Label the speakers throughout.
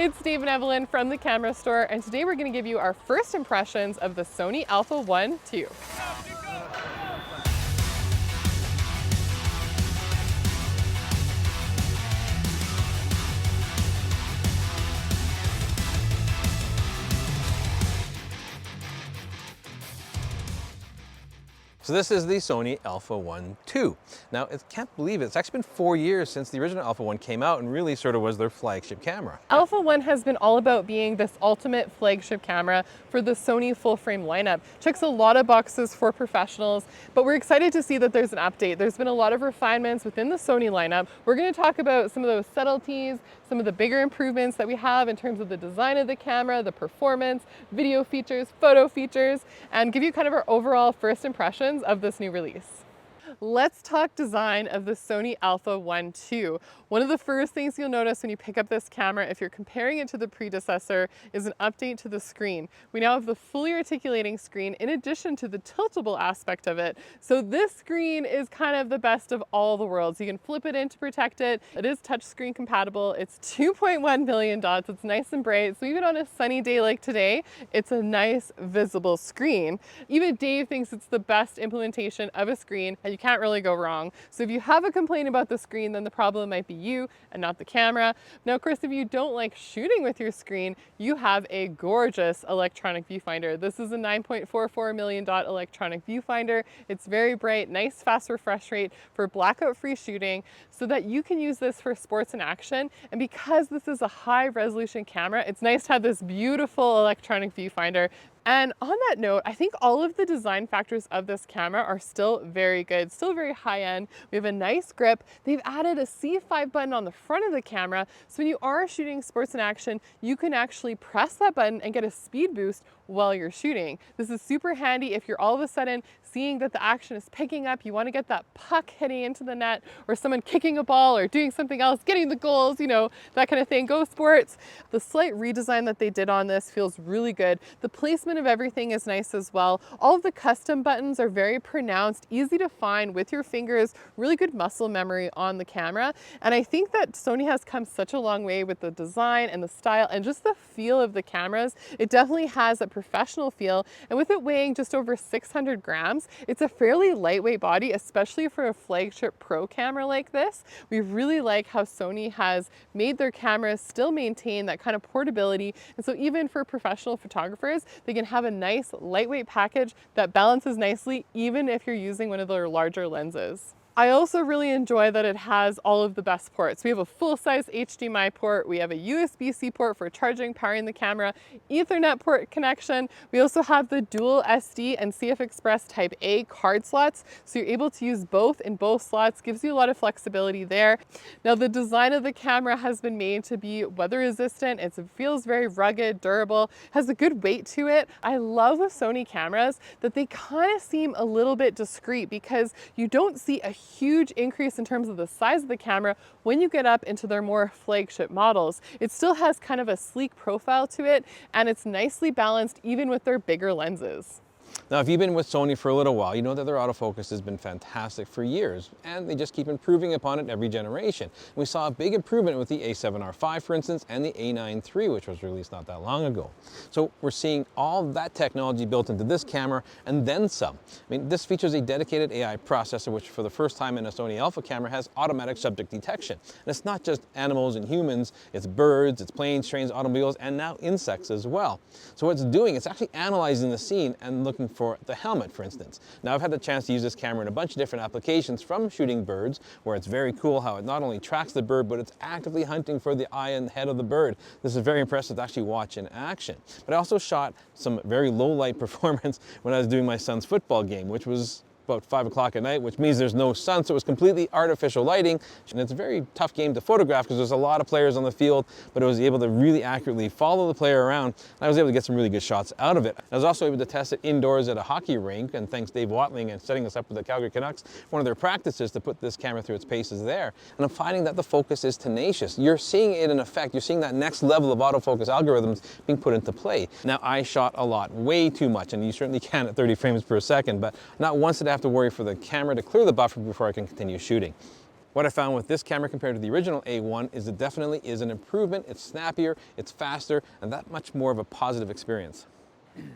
Speaker 1: It's Dave and Evelyn from the Camera Store, and today we're going to give you our first impressions of the Sony Alpha 1 II.
Speaker 2: So this is the Sony Alpha 1 II. Now, I can't believe it. It's actually been 4 years since the original Alpha 1 came out and really sort of was their flagship camera.
Speaker 1: Alpha 1 has been all about being this ultimate flagship camera for the Sony full-frame lineup. Checks a lot of boxes for professionals, but we're excited to see that there's an update. There's been a lot of refinements within the Sony lineup. We're going to talk about some of those subtleties, some of the bigger improvements that we have in terms of the design of the camera, the performance, video features, photo features, and give you kind of our overall first impressions of this new release. Let's talk design of the Sony Alpha 1 II. One of the first things you'll notice when you pick up this camera, if you're comparing it to the predecessor, is an update to the screen. We now have the fully articulating screen in addition to the tiltable aspect of it. So this screen is kind of the best of all the worlds. You can flip it in to protect it. It is touchscreen compatible. It's 2.1 billion dots. It's nice and bright. So even on a sunny day like today, it's a nice visible screen. Even Dave thinks it's the best implementation of a screen, and you can't really go wrong. So if you have a complaint about the screen, then the problem might be you and not the camera. Now, of course, if you don't like shooting with your screen, you have a gorgeous electronic viewfinder. This is a 9.44 million dot electronic viewfinder. It's very bright, nice fast refresh rate for blackout-free shooting so that you can use this for sports and action. And because this is a high resolution camera, it's nice to have this beautiful electronic viewfinder. And on that note, I think all of the design factors of this camera are still very good, still very high end. We have a nice grip. They've added a C5 button on the front of the camera. So when you are shooting sports and action, you can actually press that button and get a speed boost while you're shooting. This is super handy if you're all of a sudden seeing that the action is picking up, you want to get that puck hitting into the net, or someone kicking a ball or doing something else, getting the goals, you know, that kind of thing. Go sports. The slight redesign that they did on this feels really good. The placement of everything is nice as well. All of the custom buttons are very pronounced, easy to find with your fingers, really good muscle memory on the camera. And I think that Sony has come such a long way with the design and the style and just the feel of the cameras. It definitely has a professional feel, and with it weighing just over 600 grams, it's a fairly lightweight body, especially for a flagship pro camera like this. We really like how Sony has made their cameras still maintain that kind of portability, and so even for professional photographers, they can have a nice lightweight package that balances nicely even if you're using one of their larger lenses. I also really enjoy that it has all of the best ports. We have a full-size HDMI port, we have a USB-C port for charging, powering the camera, Ethernet port connection. We also have the dual SD and CF Express Type A card slots, so you're able to use both in both slots, gives you a lot of flexibility there. Now, the design of the camera has been made to be weather resistant. It feels very rugged, durable, has a good weight to it. I love with Sony cameras that they kind of seem a little bit discreet because you don't see a huge increase in terms of the size of the camera when you get up into their more flagship models. It still has kind of a sleek profile to it, and it's nicely balanced even with their bigger lenses.
Speaker 2: Now, if you've been with Sony for a little while, you know that their autofocus has been fantastic for years, and they just keep improving upon it every generation. We saw a big improvement with the A7R5, for instance, and the A9 III, which was released not that long ago. So we're seeing all that technology built into this camera, and then some. I mean, this features a dedicated AI processor, which for the first time in a Sony Alpha camera has automatic subject detection. And it's not just animals and humans, it's birds, it's planes, trains, automobiles, and now insects as well. So what it's doing, it's actually analyzing the scene and looking for the helmet, for instance. Now, I've had the chance to use this camera in a bunch of different applications, from shooting birds, where it's very cool how it not only tracks the bird, but it's actively hunting for the eye and head of the bird. This is very impressive to actually watch in action. But I also shot some very low light performance when I was doing my son's football game, which was about 5 o'clock at night, which means there's no sun, so it was completely artificial lighting. And it's a very tough game to photograph because there's a lot of players on the field, but I was able to really accurately follow the player around, and I was able to get some really good shots out of it. I was also able to test it indoors at a hockey rink, and thanks Dave Watling and setting us up with the Calgary Canucks, one of their practices to put this camera through its paces there. And I'm finding that the focus is tenacious. You're seeing it in effect. You're seeing that next level of autofocus algorithms being put into play. Now, I shot a lot, way too much, and you certainly can at 30 frames per second, but not once did I have to worry for the camera to clear the buffer before I can continue shooting. What I found with this camera compared to the original A1 is it definitely is an improvement. It's snappier, it's faster, and that much more of a positive experience.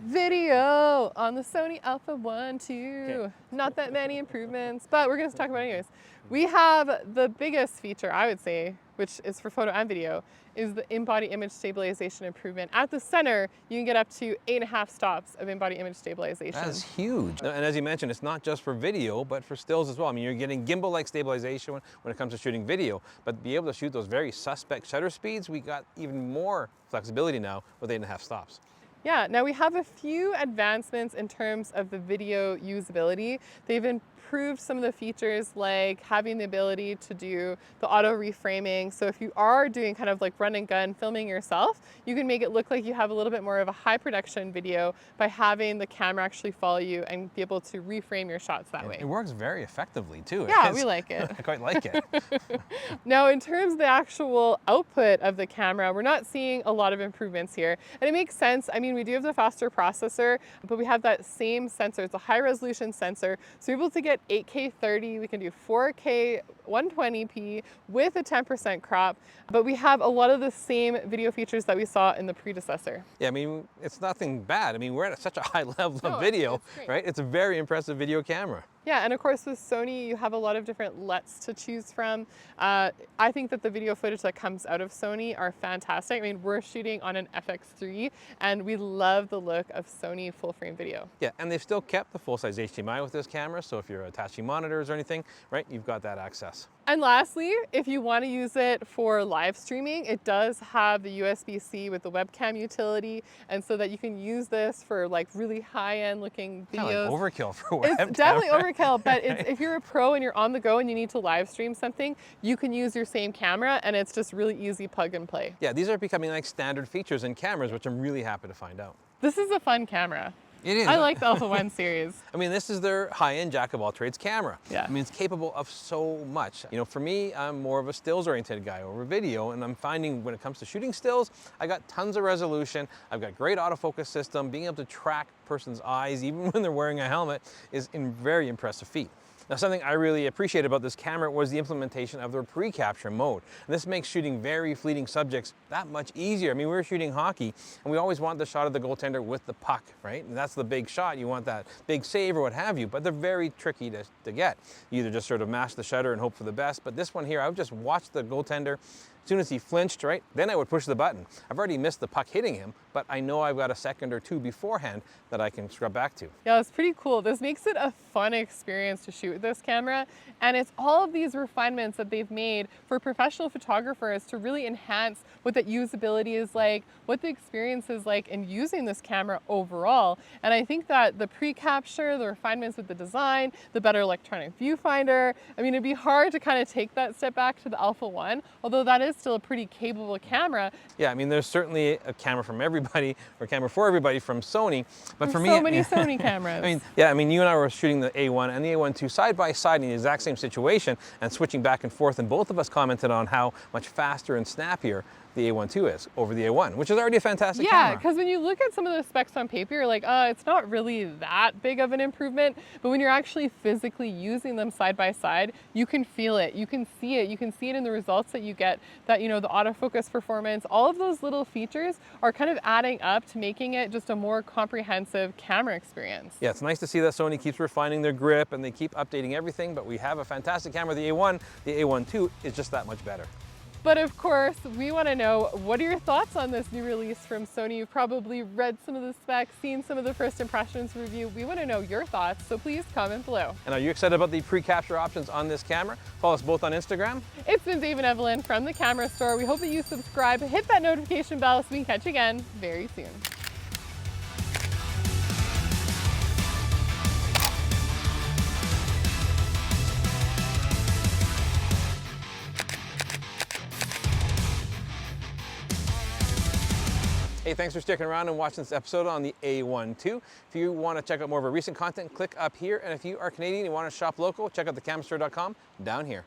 Speaker 1: Video on the Sony Alpha 1 II.
Speaker 2: Okay.
Speaker 1: Not that many improvements, but we're going to talk about it anyways. We have the biggest feature, I would say, which is for photo and video, is the in-body image stabilization improvement. At the center, you can get up to 8.5 stops of in-body image stabilization.
Speaker 2: That's huge. And as you mentioned, it's not just for video, but for stills as well. I mean, you're getting gimbal-like stabilization when it comes to shooting video, but be able to shoot those very suspect shutter speeds, we got even more flexibility now with 8.5 stops.
Speaker 1: Yeah, now we have a few advancements in terms of the video usability. They've improved some of the features like having the ability to do the auto reframing. So if you are doing kind of like run and gun filming yourself, you can make it look like you have a little bit more of a high production video by having the camera actually follow you and be able to reframe your shots that way.
Speaker 2: It works very effectively too.
Speaker 1: Yeah, we like it.
Speaker 2: I quite like it.
Speaker 1: Now, in terms of the actual output of the camera, we're not seeing a lot of improvements here. And it makes sense. I mean, we do have the faster processor, but we have that same sensor. It's a high resolution sensor. So we're able to get 8K 30, we can do 4K 120p with a 10% crop, but we have a lot of the same video features that we saw in the predecessor.
Speaker 2: Yeah, I mean, it's nothing bad. I mean, we're at such a high level of video, right? It's a very impressive video camera.
Speaker 1: Yeah, and of course with Sony, you have a lot of different LUTs to choose from. I think that the video footage that comes out of Sony are fantastic. I mean, we're shooting on an FX3 and we love the look of Sony full frame video.
Speaker 2: Yeah, and they've still kept the full-size HDMI with this camera, so if you're attaching monitors or anything, right, you've got that access.
Speaker 1: And lastly, if you want to use it for live streaming, it does have the USB-C with the webcam utility, and so that you can use this for like really high-end looking videos.
Speaker 2: Kind of like overkill for webcam.
Speaker 1: It's definitely overkill, but if you're a pro and you're on the go and you need to live stream something, you can use your same camera, and it's just really easy plug and play.
Speaker 2: Yeah, these are becoming like standard features in cameras, which I'm really happy to find out.
Speaker 1: This is a fun camera.
Speaker 2: It is.
Speaker 1: I like the Alpha 1 series.
Speaker 2: I mean, this is their high-end jack-of-all-trades camera.
Speaker 1: Yeah.
Speaker 2: I mean, it's capable of so much. You know, for me, I'm more of a stills-oriented guy over video, and I'm finding when it comes to shooting stills, I got tons of resolution. I've got great autofocus system. Being able to track person's eyes, even when they're wearing a helmet, is a very impressive feat. Now, something I really appreciate about this camera was the implementation of their pre-capture mode. And this makes shooting very fleeting subjects that much easier. I mean, we were shooting hockey, and we always want the shot of the goaltender with the puck, right? And that's the big shot. You want that big save or what have you, but they're very tricky to get. You either just sort of mash the shutter and hope for the best, but this one here, I would just watch the goaltender. As soon as he flinched, right, then I would push the button. I've already missed the puck hitting him, but I know I've got a second or two beforehand that I can scrub back to.
Speaker 1: Yeah, it's pretty cool. This makes it a fun experience to shoot with this camera, and it's all of these refinements that they've made for professional photographers to really enhance what that usability is like, what the experience is like in using this camera overall. And I think that the pre-capture, the refinements with the design, the better electronic viewfinder, I mean, it'd be hard to kind of take that step back to the Alpha 1, although that is still a pretty capable camera.
Speaker 2: Yeah, I mean, there's certainly a camera from everybody, or camera for everybody from Sony, but for me,
Speaker 1: so many Sony cameras.
Speaker 2: I mean, you and I were shooting the A1 and the A1 II side by side in the exact same situation and switching back and forth, and both of us commented on how much faster and snappier the A1 II is over the A1, which is already a fantastic camera.
Speaker 1: Yeah, because when you look at some of the specs on paper, you're like, it's not really that big of an improvement. But when you're actually physically using them side by side, you can feel it, you can see it, you can see it in the results that you get, that, you know, the autofocus performance, all of those little features are kind of adding up to making it just a more comprehensive camera experience.
Speaker 2: Yeah, it's nice to see that Sony keeps refining their grip and they keep updating everything, but we have a fantastic camera, the A1. The A1 II is just that much better.
Speaker 1: But of course, we want to know, what are your thoughts on this new release from Sony? You've probably read some of the specs, seen some of the first impressions review. We want to know your thoughts, so please comment below.
Speaker 2: And are you excited about the pre-capture options on this camera? Follow us both on Instagram.
Speaker 1: It's been Dave and Evelyn from The Camera Store. We hope that you subscribe, hit that notification bell so we can catch you again very soon.
Speaker 2: Hey, thanks for sticking around and watching this episode on the A1 II. If you want to check out more of our recent content, click up here. And if you are Canadian and you want to shop local, check out thecamerastore.com down here.